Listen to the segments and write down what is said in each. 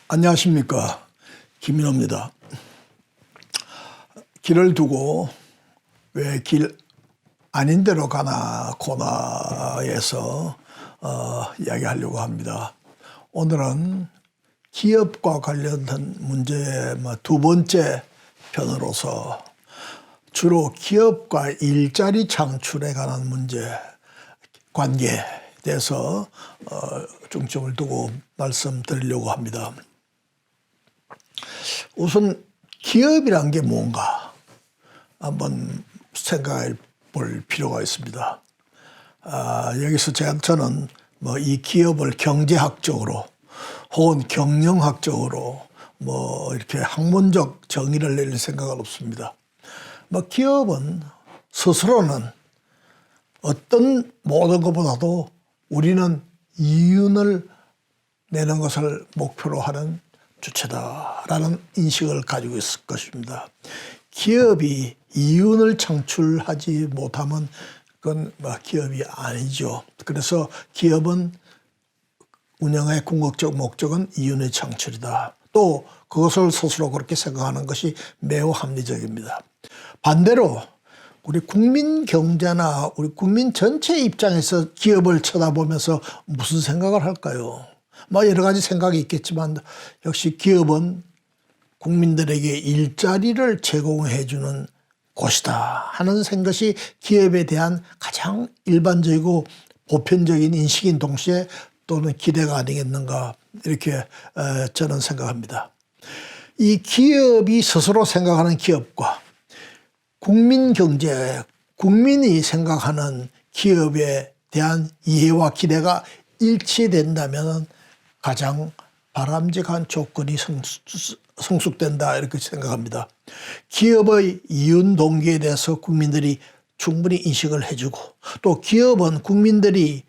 안녕하십니까, 김민호입니다. 길을 두고 왜 길 아닌 데로 가나 코너에서 이야기하려고 합니다. 오늘은 기업과 관련된 문제의 두 번째 편으로서 주로 기업과 일자리 창출에 관한 문제, 관계에 대해서 중점을 두고 말씀드리려고 합니다. 우선 기업이란 게 뭔가 한번 생각해 볼 필요가 있습니다. 여기서 저는 이 기업을 경제학적으로 혹은 경영학적으로 이렇게 학문적 정의를 내릴 생각은 없습니다. 기업은 스스로는 어떤 모든 것보다도 우리는 이윤을 내는 것을 목표로 하는 주체다라는 인식을 가지고 있을 것입니다. 기업이 이윤을 창출하지 못하면 그건 기업이 아니죠. 그래서 기업은 운영의 궁극적 목적은 이윤의 창출이다. 또 그것을 스스로 그렇게 생각하는 것이 매우 합리적입니다. 반대로 우리 국민 경제나 우리 국민 전체 입장에서 기업을 쳐다보면서 무슨 생각을 할까요? 여러 가지 생각이 있겠지만 역시 기업은 국민들에게 일자리를 제공해 주는 곳이다 하는 생각이 기업에 대한 가장 일반적이고 보편적인 인식인 동시에 또는 기대가 아니겠는가 이렇게 저는 생각합니다. 이 기업이 스스로 생각하는 기업과 국민 경제, 국민이 생각하는 기업에 대한 이해와 기대가 일치된다면 가장 바람직한 조건이 성숙된다 이렇게 생각합니다. 기업의 이윤 동기에 대해서 국민들이 충분히 인식을 해주고 또 기업은 국민들이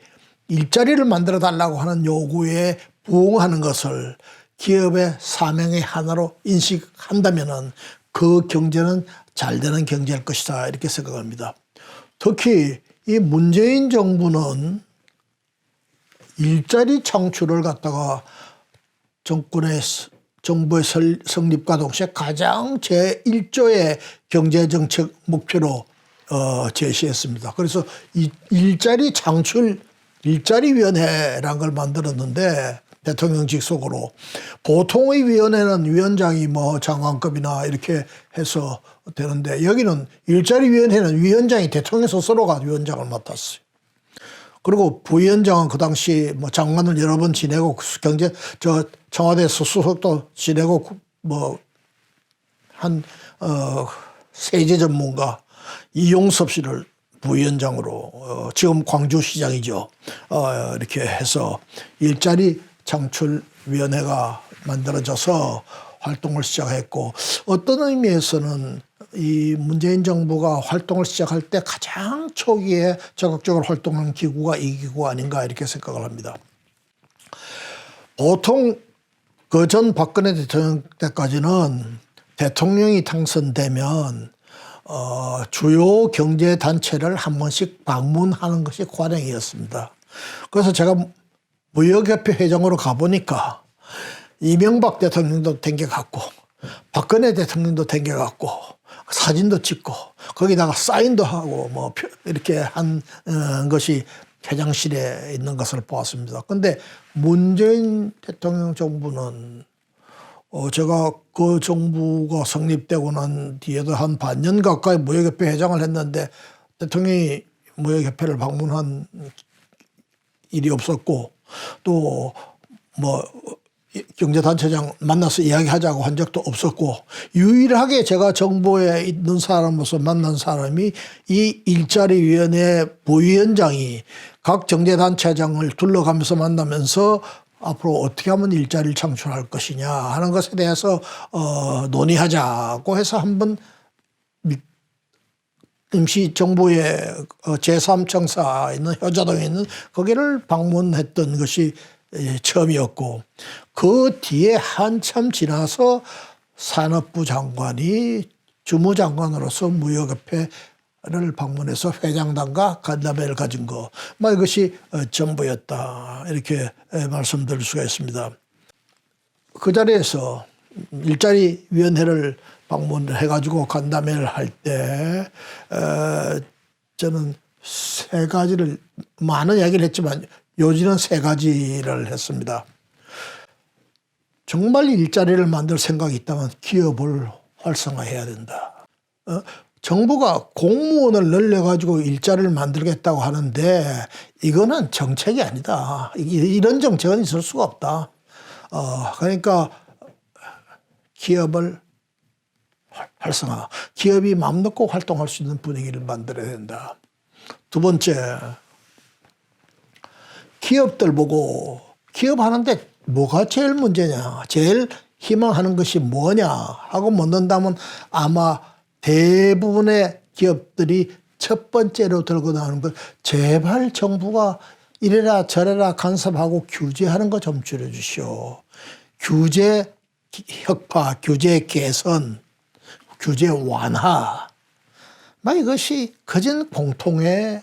일자리를 만들어 달라고 하는 요구에 부응하는 것을 기업의 사명의 하나로 인식한다면 그 경제는 잘 되는 경제일 것이다 이렇게 생각합니다. 특히 이 문재인 정부는 일자리 창출을 갖다가 정부의 성립과 동시에 가장 제1조의 경제정책 목표로 제시했습니다. 그래서 이 일자리 창출 일자리위원회라는 걸 만들었는데 대통령 직속으로 보통의 위원회는 위원장이 장관급이나 이렇게 해서 되는데 여기는 일자리위원회는 위원장이 대통령 스스로가 위원장을 맡았어요. 그리고 부위원장은 그 당시 장관을 여러 번 지내고 청와대 수석도 지내고 세제 전문가 이용섭 씨를 부위원장으로 지금 광주시장이죠. 이렇게 해서 일자리 창출위원회가 만들어져서 활동을 시작했고 어떤 의미에서는 이 문재인 정부가 활동을 시작할 때 가장 초기에 적극적으로 활동한 기구가 이 기구가 아닌가 이렇게 생각을 합니다. 보통 그 전 박근혜 대통령 때까지는 대통령이 당선되면 주요 경제단체를 한 번씩 방문하는 것이 관행이었습니다. 그래서 제가 무역협회 회장으로 가보니까 이명박 대통령도 댕겨갔고 박근혜 대통령도 댕겨갔고 사진도 찍고 거기다가 사인도 하고 이렇게 한 것이 회장실에 있는 것을 보았습니다. 그런데 문재인 대통령 정부는 제가 그 정부가 성립되고 난 뒤에도 한 반년 가까이 무역협회 회장을 했는데 대통령이 무역협회를 방문한 일이 없었고 또 경제단체장 만나서 이야기하자고 한 적도 없었고 유일하게 제가 정부에 있는 사람으로서 만난 사람이 이 일자리위원회 부위원장이 각 경제단체장을 둘러가면서 만나면서 앞으로 어떻게 하면 일자리를 창출할 것이냐 하는 것에 대해서 논의하자고 해서 한번 임시정부의 제3청사에 있는 효자동에 있는 거기를 방문했던 것이 처음이었고 그 뒤에 한참 지나서 산업부 장관이 주무장관으로서 무역협회를 방문해서 회장단과 간담회를 가진 거 이것이 전부였다 이렇게 말씀드릴 수가 있습니다. 그 자리에서 일자리 위원회를 방문을 해가지고 간담회를 할 때 저는 세 가지를 많은 이야기를 했지만 요지는 세 가지를 했습니다. 정말 일자리를 만들 생각이 있다면 기업을 활성화해야 된다. 정부가 공무원을 늘려가지고 일자리를 만들겠다고 하는데 이거는 정책이 아니다. 이런 정책은 있을 수가 없다. 그러니까 기업을 활성화, 기업이 마음 놓고 활동할 수 있는 분위기를 만들어야 된다. 두 번째, 기업들 보고 기업하는데 뭐가 제일 문제냐, 제일 희망하는 것이 뭐냐 하고 묻는다면 아마 대부분의 기업들이 첫 번째로 들고 나오는 건 제발 정부가 이래라 저래라 간섭하고 규제하는 거 좀 줄여주시오. 규제 혁파, 규제 개선, 규제 완화. 이것이 거진 공통의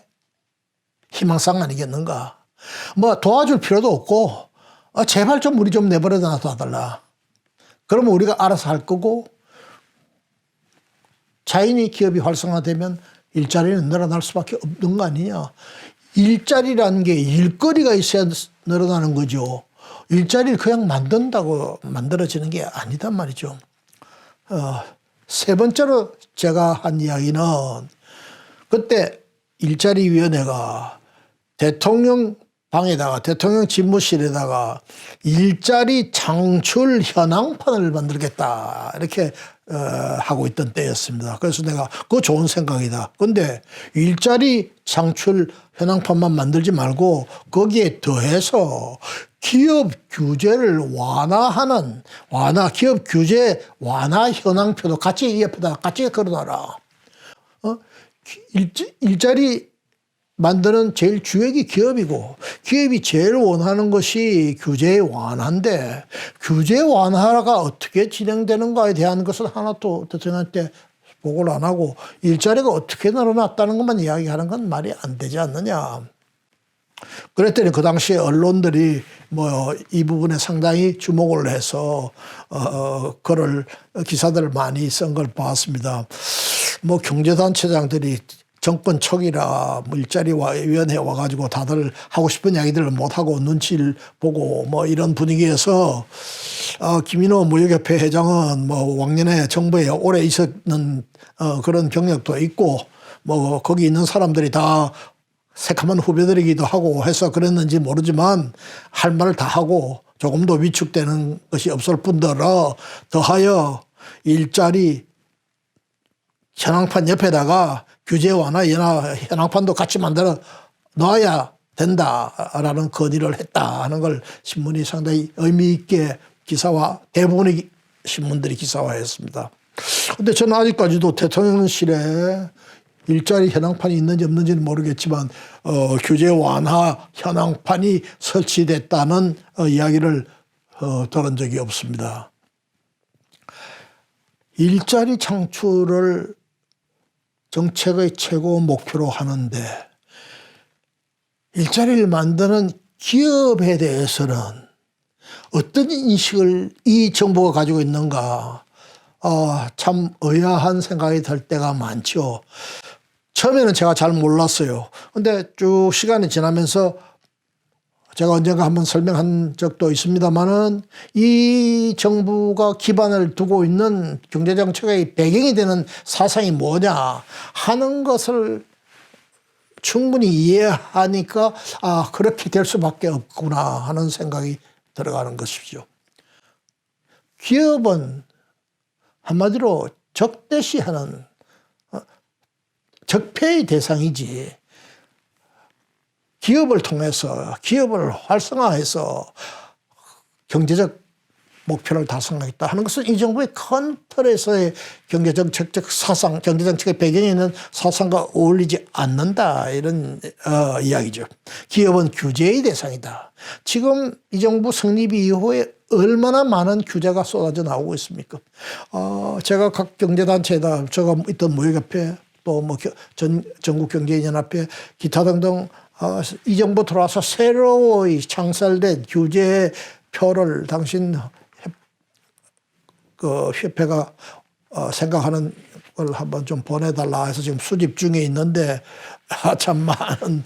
희망사항 아니겠는가. 도와줄 필요도 없고 제발 좀 우리 좀 내버려 놔달라. 그러면 우리가 알아서 할 거고 자연히 기업이 활성화되면 일자리는 늘어날 수밖에 없는 거 아니냐. 일자리라는 게 일거리가 있어야 늘어나는 거죠. 일자리를 그냥 만든다고 만들어지는 게 아니단 말이죠. 세 번째로 제가 한 이야기는 그때 일자리위원회가 대통령 방에다가 대통령 집무실에다가 일자리 창출 현황판을 만들겠다 이렇게 하고 있던 때였습니다. 그래서 내가 그거 좋은 생각이다. 그런데 일자리 창출 현황판만 만들지 말고 거기에 더해서 기업 규제를 완화하는 기업 규제 완화 현황표도 같이 옆에다 같이 걸어놔라. 일자리 만드는 제일 주역이 기업이고 기업이 제일 원하는 것이 규제 완화인데 규제 완화가 어떻게 진행되는가에 대한 것은 하나도 대통령한테 보고를 안 하고 일자리가 어떻게 늘어났다는 것만 이야기하는 건 말이 안 되지 않느냐. 그랬더니 그 당시에 언론들이 이 부분에 상당히 주목을 해서 그걸 기사들을 많이 쓴 걸 봤습니다. 경제단체장들이 정권 초기라 일자리위원회 와가지고 다들 하고 싶은 이야기들을 못하고 눈치를 보고 이런 분위기에서 김인호 무역협회 회장은 왕년에 정부에 오래 있었는 그런 경력도 있고 거기 있는 사람들이 다 새카만 후배들이기도 하고 해서 그랬는지 모르지만 할 말을 다 하고 조금 더 위축되는 것이 없을 뿐더러 더하여 일자리 현황판 옆에다가 규제 완화 현황판도 같이 만들어 놔야 된다라는 건의를 했다 하는 걸 신문이 상당히 의미 있게 대부분의 신문들이 기사화했습니다. 그런데 저는 아직까지도 대통령실에 일자리 현황판이 있는지 없는지는 모르겠지만 규제 완화 현황판이 설치됐다는 이야기를 들은 적이 없습니다. 일자리 창출을 정책의 최고 목표로 하는데 일자리를 만드는 기업에 대해서는 어떤 인식을 이 정부가 가지고 있는가 참 의아한 생각이 들 때가 많죠. 처음에는 제가 잘 몰랐어요. 근데 쭉 시간이 지나면서 제가 언젠가 한번 설명한 적도 있습니다만은 이 정부가 기반을 두고 있는 경제정책의 배경이 되는 사상이 뭐냐 하는 것을 충분히 이해하니까 그렇게 될 수밖에 없구나 하는 생각이 들어가는 것이죠. 기업은 한마디로 적대시하는 적폐의 대상이지 기업을 통해서 기업을 활성화해서 경제적 목표를 달성하겠다 하는 것은 이 정부의 큰 틀에서의 경제정책적 사상, 경제정책의 배경에 있는 사상과 어울리지 않는다 이런 이야기죠. 기업은 규제의 대상이다. 지금 이 정부 성립 이후에 얼마나 많은 규제가 쏟아져 나오고 있습니까? 제가 각 경제단체에다 제가 있던 무역협회 또 전국경제인연합회 기타 등등 이 정부 들어와서 새로이 창설된 규제표를 당신 그 협회가 생각하는 걸 한번 좀 보내달라 해서 지금 수집 중에 있는데 참 많은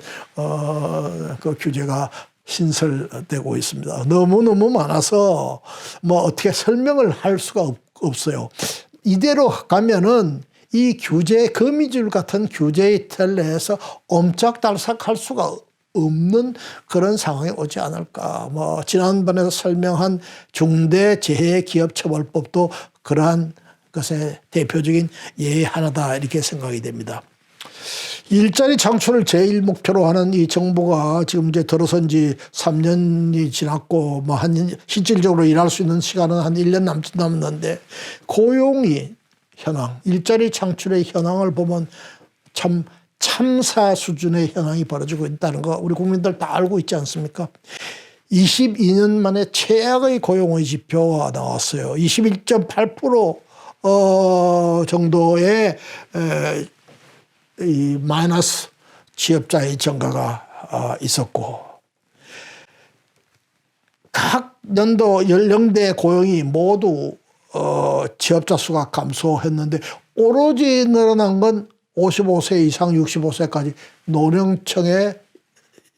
그 규제가 신설되고 있습니다. 너무너무 많아서 뭐 어떻게 설명을 할 수가 없어요. 이대로 가면은 이 규제, 거미줄 같은 규제의 틀 내에서 옴짝달싹할 수가 없는 그런 상황이 오지 않을까. 뭐 지난번에 설명한 중대재해기업처벌법도 그러한 것의 대표적인 예의 하나다 이렇게 생각이 됩니다. 일자리 창출을 제일 목표로 하는 이 정부가 지금 이제 들어선 지 3년이 지났고 뭐 한 실질적으로 일할 수 있는 시간은 한 1년 남았는데 고용이 현황, 일자리 창출의 현황을 보면 참 참사 수준의 현황이 벌어지고 있다는 거 우리 국민들 다 알고 있지 않습니까? 22년 만에 최악의 고용의 지표가 나왔어요. 21.8% 정도의 이 마이너스 취업자의 증가가 있었고 각 연도 연령대 고용이 모두 취업자 수가 감소했는데 오로지 늘어난 건 55세 이상 65세까지 노령층의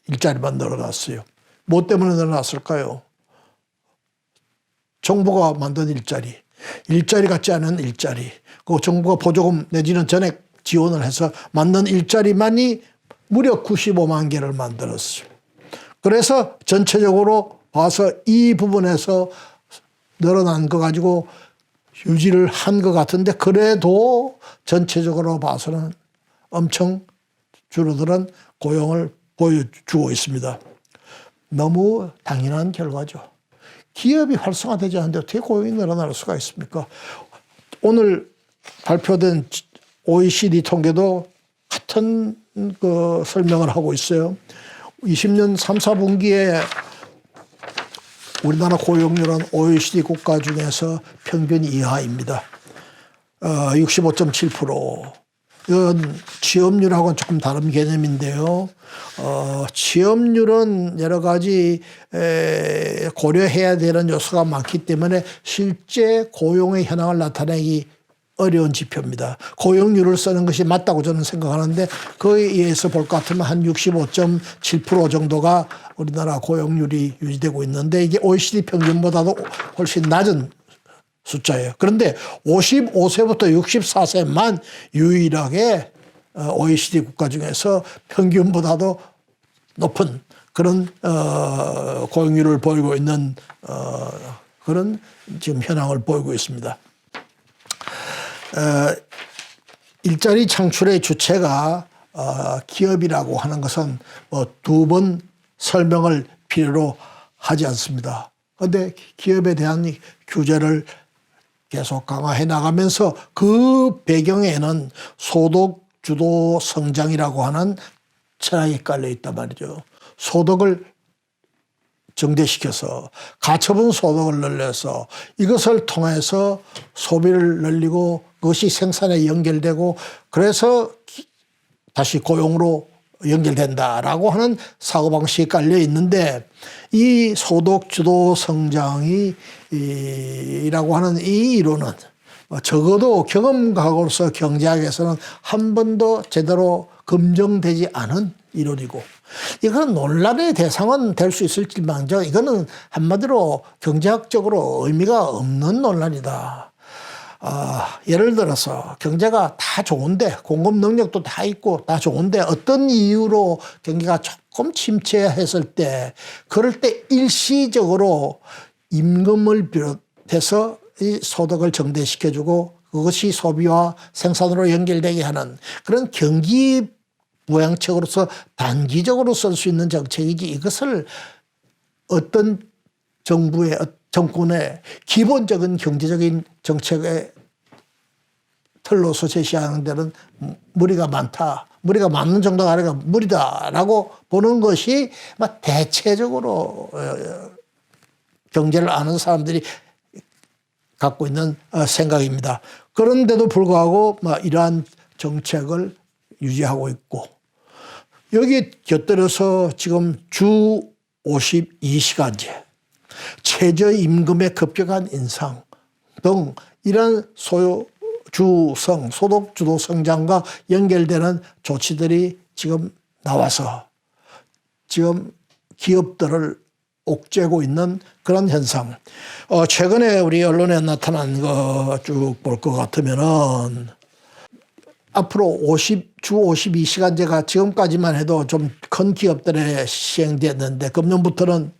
일자리만 늘어났어요. 뭐 때문에 늘어났을까요? 정부가 만든 일자리, 일자리 같지 않은 일자리, 그 정부가 보조금 내지는 전액 지원을 해서 만든 일자리만이 무려 95만 개를 만들었어요. 그래서 전체적으로 봐서 이 부분에서 늘어난 거 가지고 유지를 한 것 같은데 그래도 전체적으로 봐서는 엄청 줄어드는 고용을 보여주고 있습니다. 너무 당연한 결과죠. 기업이 활성화되지 않는데 어떻게 고용이 늘어날 수가 있습니까? 오늘 발표된 OECD 통계도 같은 그 설명을 하고 있어요. 20년 3, 4분기에 우리나라 고용률은 OECD 국가 중에서 평균 이하입니다. 65.7%. 이건 취업률하고는 조금 다른 개념인데요. 취업률은 여러 가지 고려해야 되는 요소가 많기 때문에 실제 고용의 현황을 나타내기 어려운 지표입니다. 고용률을 쓰는 것이 맞다고 저는 생각하는데 그에 의해서 볼 것 같으면 한 65.7% 정도가 우리나라 고용률이 유지되고 있는데 이게 OECD 평균보다도 훨씬 낮은 숫자예요. 그런데 55세부터 64세만 유일하게 OECD 국가 중에서 평균보다도 높은 그런 고용률을 보이고 있는 그런 지금 현황을 보이고 있습니다. 일자리 창출의 주체가 기업이라고 하는 것은 뭐 두 번 설명을 필요로 하지 않습니다. 그런데 기업에 대한 규제를 계속 강화해 나가면서 그 배경에는 소득 주도 성장이라고 하는 철학이 깔려 있단 말이죠. 소득을 증대시켜서 가처분 소득을 늘려서 이것을 통해서 소비를 늘리고 그것이 생산에 연결되고 그래서 다시 고용으로 연결된다라고 하는 사고방식이 깔려 있는데 이 소득주도 성장이라고 하는 이 이론은 적어도 경험가로서 경제학에서는 한 번도 제대로 검증되지 않은 이론이고 이거는 논란의 대상은 될 수 있을지만저 이거는 한마디로 경제학적으로 의미가 없는 논란이다. 예를 들어서 경제가 다 좋은데 공급 능력도 다 있고 다 좋은데 어떤 이유로 경기가 조금 침체했을 때 그럴 때 일시적으로 임금을 비롯해서 이 소득을 증대시켜주고 그것이 소비와 생산으로 연결되게 하는 그런 경기 부양책으로서 단기적으로 쓸 수 있는 정책이지 이것을 어떤 정부의 정권의 기본적인 경제적인 정책의 틀로서 제시하는 데는 무리가 많다. 무리가 많은 정도가 아니라 무리다라고 보는 것이 대체적으로 경제를 아는 사람들이 갖고 있는 생각입니다. 그런데도 불구하고 이러한 정책을 유지하고 있고 여기 곁들여서 지금 주 52시간제 최저임금의 급격한 인상 등 이런 소유주성, 소득주도 성장과 연결되는 조치들이 지금 나와서 지금 기업들을 옥죄고 있는 그런 현상. 최근에 우리 언론에 나타난 거 쭉 볼 것 같으면은 앞으로 주 52시간제가 지금까지만 해도 좀 큰 기업들에 시행됐는데 금년부터는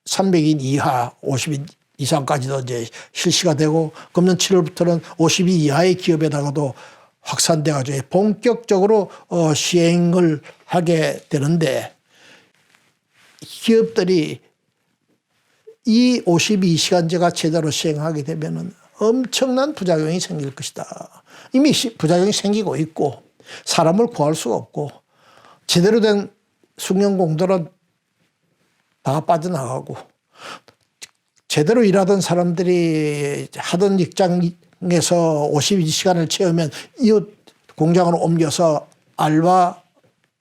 300인 이하 50인 이상까지도 이제 실시가 되고 금년 7월부터는 50인 이하의 기업에다가도 확산돼 가지고 본격적으로 시행을 하게 되는데 기업들이 이 52시간제가 제대로 시행하게 되면은 엄청난 부작용이 생길 것이다. 이미 부작용이 생기고 있고 사람을 구할 수가 없고 제대로 된 숙련공들은 다 빠져나가고 제대로 일하던 사람들이 하던 직장에서 52시간을 채우면 이웃 공장으로 옮겨서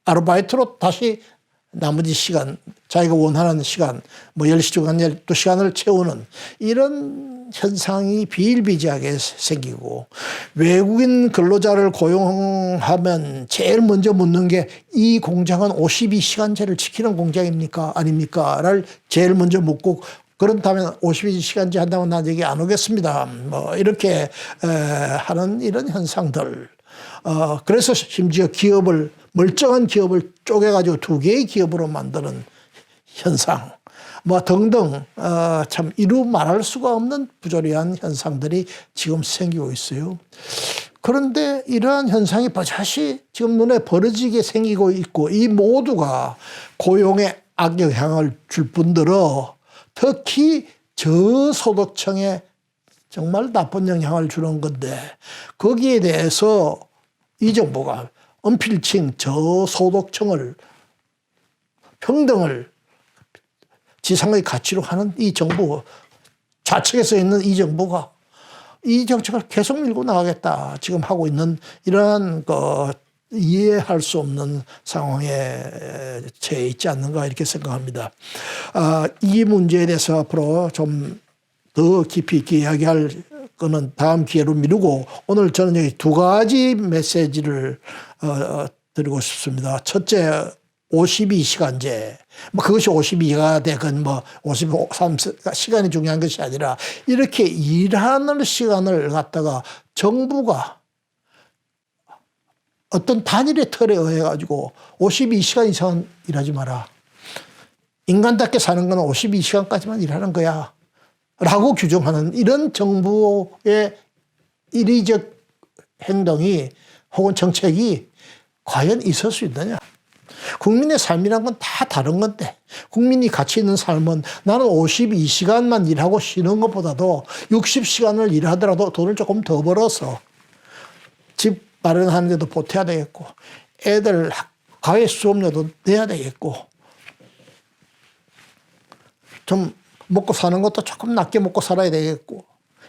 아르바이트로 다시 나머지 시간 자기가 원하는 시간 뭐 10시 중간 12시간을 채우는 이런 현상이 비일비재하게 생기고 외국인 근로자를 고용하면 제일 먼저 묻는 게 이 공장은 52시간제를 지키는 공장입니까 아닙니까?를 제일 먼저 묻고 그렇다면 52시간제 한다면 난 여기 안 오겠습니다. 뭐 이렇게 하는 이런 현상들. 그래서 심지어 멀쩡한 기업을 쪼개가지고 두 개의 기업으로 만드는 현상. 뭐 등등 참 이루 말할 수가 없는 부조리한 현상들이 지금 생기고 있어요. 그런데 이러한 현상이 버젓이 지금 눈에 벌어지게 생기고 있고 이 모두가 고용에 악영향을 줄 뿐더러 특히 저소득층에 정말 나쁜 영향을 주는 건데 거기에 대해서 이 정부가 언필칭 저소득층을 평등을 지상의 가치로 하는 이 정부 좌측에서 있는 이 정부가 이 정책을 계속 밀고 나가겠다 지금 하고 있는 이러한 이해할 수 없는 상황에 처해 있지 않는가 이렇게 생각합니다. 이 문제에 대해서 앞으로 좀 더 깊이 있게 이야기할 거는 다음 기회로 미루고 오늘 저는 여기 두 가지 메시지를 드리고 싶습니다. 첫째 52시간제 그것이 52가 되건 53 시간이 중요한 것이 아니라 이렇게 일하는 시간을 갖다가 정부가 어떤 단일의 틀에 의해 가지고 52시간 이상은 일하지 마라. 인간답게 사는 건 52시간까지만 일하는 거야. 라고 규정하는 이런 정부의 이리적 행동이 혹은 정책이 과연 있을 수 있느냐. 국민의 삶이란 건 다 다른 건데 국민이 가치 있는 삶은 나는 52시간만 일하고 쉬는 것보다도 60시간을 일하더라도 돈을 조금 더 벌어서 집 마련하는 데도 보태야 되겠고 애들 과외 수업료도 내야 되겠고 좀 먹고 사는 것도 조금 낮게 먹고 살아야 되겠고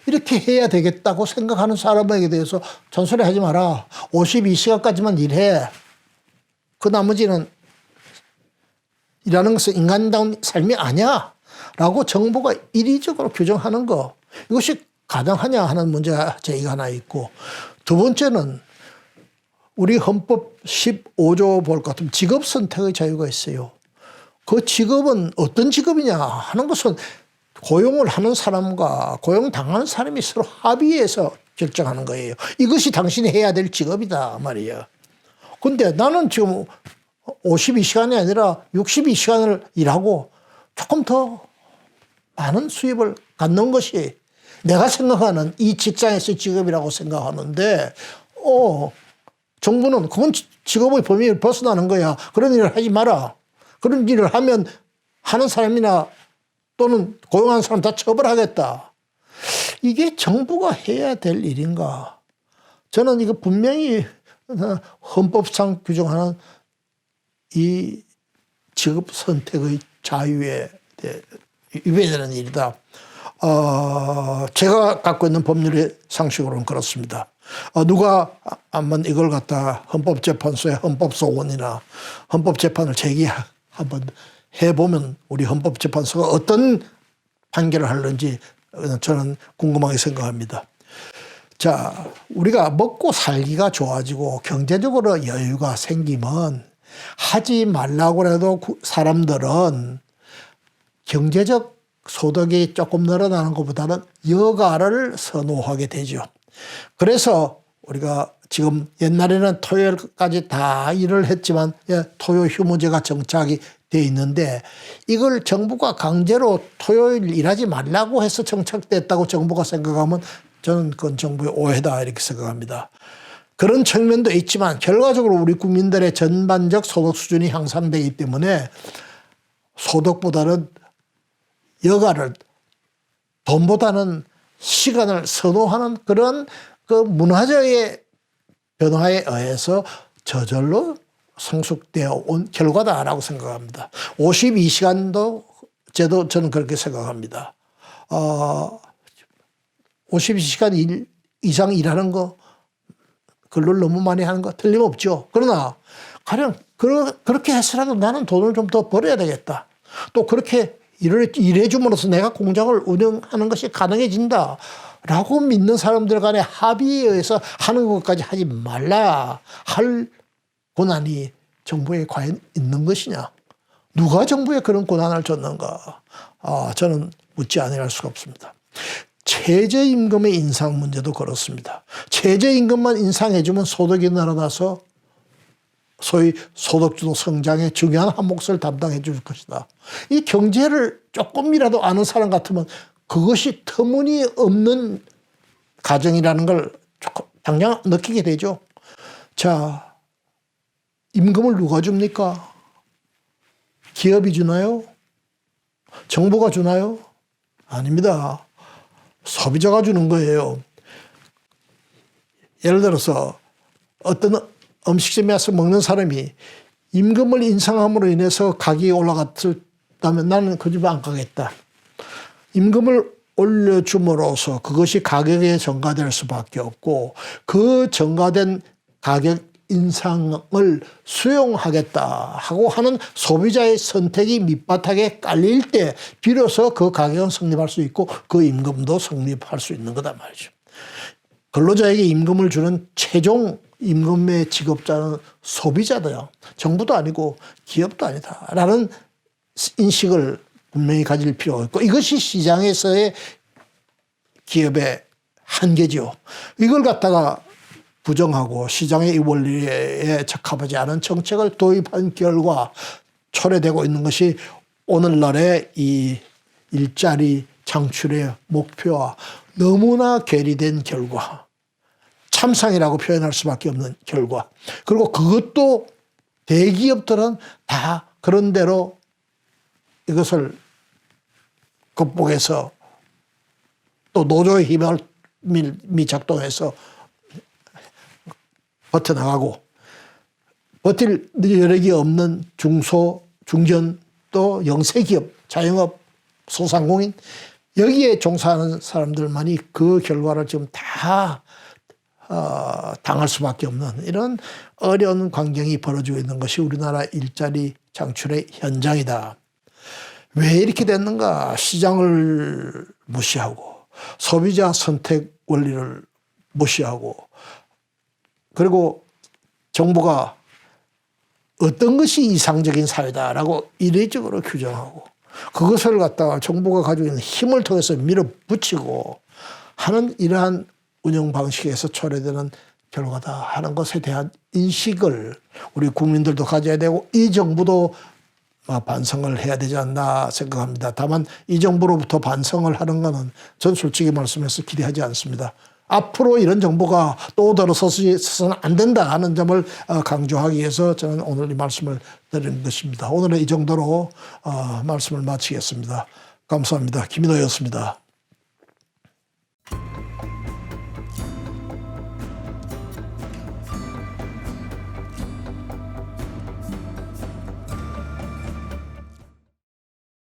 이렇게 해야 되겠다고 생각하는 사람에게 대해서 잔소리 하지 마라. 52시간까지만 일해. 그 나머지는 일하는 것은 인간다운 삶이 아니야 라고 정부가 이리적으로 규정하는 거 이것이 가능하냐 하는 문제 제기가 하나 있고 두 번째는 우리 헌법 15조 볼 것 같으면 직업 선택의 자유가 있어요. 그 직업은 어떤 직업이냐 하는 것은 고용을 하는 사람과 고용당하는 사람이 서로 합의해서 결정하는 거예요. 이것이 당신이 해야 될 직업이다 말이에요. 근데 나는 지금 52시간이 아니라 62시간을 일하고 조금 더 많은 수입을 갖는 것이 내가 생각하는 이 직장에서의 직업이라고 생각하는데 정부는 그건 직업의 범위를 벗어나는 거야. 그런 일을 하지 마라. 그런 일을 하는 사람이나 또는 고용한 사람 다 처벌하겠다. 이게 정부가 해야 될 일인가? 저는 이거 분명히 헌법상 규정하는 이 직업 선택의 자유에 위배되는 일이다. 제가 갖고 있는 법률의 상식으로는 그렇습니다. 누가 한번 이걸 갖다 헌법재판소에 헌법소원이나 헌법재판을 한번 해보면 우리 헌법재판소가 어떤 판결을 하는지 저는 궁금하게 생각합니다. 자, 우리가 먹고 살기가 좋아지고 경제적으로 여유가 생기면 하지 말라고 해도 사람들은 경제적 소득이 조금 늘어나는 것보다는 여가를 선호하게 되죠. 그래서 우리가 지금 옛날에는 토요일까지 다 일을 했지만 토요 휴무제가 정착이 돼 있는데 이걸 정부가 강제로 토요일 일하지 말라고 해서 정착됐다고 정부가 생각하면 저는 그건 정부의 오해다 이렇게 생각합니다. 그런 측면도 있지만 결과적으로 우리 국민들의 전반적 소득 수준이 향상되기 때문에 소득보다는 여가를 돈보다는 시간을 선호하는 그런 그 문화적의 변화에 의해서 저절로 성숙되어 온 결과다라고 생각합니다. 52시간도 제도 저는 그렇게 생각합니다. 52시간 이상 일하는 거, 근로를 너무 많이 하는 거 틀림없죠. 그러나 가령 그렇게 해서라도 나는 돈을 좀 더 벌어야 되겠다. 또 그렇게 일해 줌으로써 내가 공장을 운영하는 것이 가능해진다. 라고 믿는 사람들 간의 합의에 의해서 하는 것까지 하지 말라 할 권한이 정부에 과연 있는 것이냐. 누가 정부에 그런 권한을 줬는가. 저는 묻지 않을 수가 없습니다. 최저임금의 인상 문제도 그렇습니다. 최저임금만 인상해주면 소득이 늘어나서 소위 소득주도 성장의 중요한 한 몫을 담당해 줄 것이다. 이 경제를 조금이라도 아는 사람 같으면 그것이 터무니없는 가정이라는 걸 당장 느끼게 되죠. 자, 임금을 누가 줍니까? 기업이 주나요? 정부가 주나요? 아닙니다. 소비자가 주는 거예요. 예를 들어서 어떤 음식점에 와서 먹는 사람이 임금을 인상함으로 인해서 가격이 올라갔다면 나는 그 집에 안 가겠다. 임금을 올려줌으로써 그것이 가격에 전가될 수밖에 없고 그 전가된 가격 인상을 수용하겠다 하고 하는 소비자의 선택이 밑바닥에 깔릴 때 비로소 그 가격은 성립할 수 있고 그 임금도 성립할 수 있는 거다 말이죠. 근로자에게 임금을 주는 최종 임금의 직업자는 소비자다. 정부도 아니고 기업도 아니다. 라는 인식을 분명히 가질 필요가 있고 이것이 시장에서의 기업의 한계죠. 이걸 갖다가 부정하고 시장의 원리에 적합하지 않은 정책을 도입한 결과 초래되고 있는 것이 오늘날의 이 일자리 창출의 목표와 너무나 괴리된 결과, 참상이라고 표현할 수밖에 없는 결과. 그리고 그것도 대기업들은 다 그런 대로 이것을 극복해서 또 노조의 힘을 작동해서 버텨나가고 버틸 여력이 없는 중소, 중견 또 영세기업, 자영업, 소상공인 여기에 종사하는 사람들만이 그 결과를 지금 다 당할 수밖에 없는 이런 어려운 광경이 벌어지고 있는 것이 우리나라 일자리 창출의 현장이다. 왜 이렇게 됐는가? 시장을 무시하고 소비자 선택 원리를 무시하고 그리고 정부가 어떤 것이 이상적인 사회다라고 이례적으로 규정하고 그것을 갖다가 정부가 가지고 있는 힘을 통해서 밀어붙이고 하는 이러한 운영 방식에서 초래되는 결과다 하는 것에 대한 인식을 우리 국민들도 가져야 되고 이 정부도 반성을 해야 되지 않나 생각합니다. 다만 이 정부로부터 반성을 하는 것은 전 솔직히 말씀해서 기대하지 않습니다. 앞으로 이런 정부가 또 들어서서는 안 된다 하는 점을 강조하기 위해서 저는 오늘 이 말씀을 드리는 것입니다. 오늘은 이 정도로 말씀을 마치겠습니다. 감사합니다. 김인호였습니다.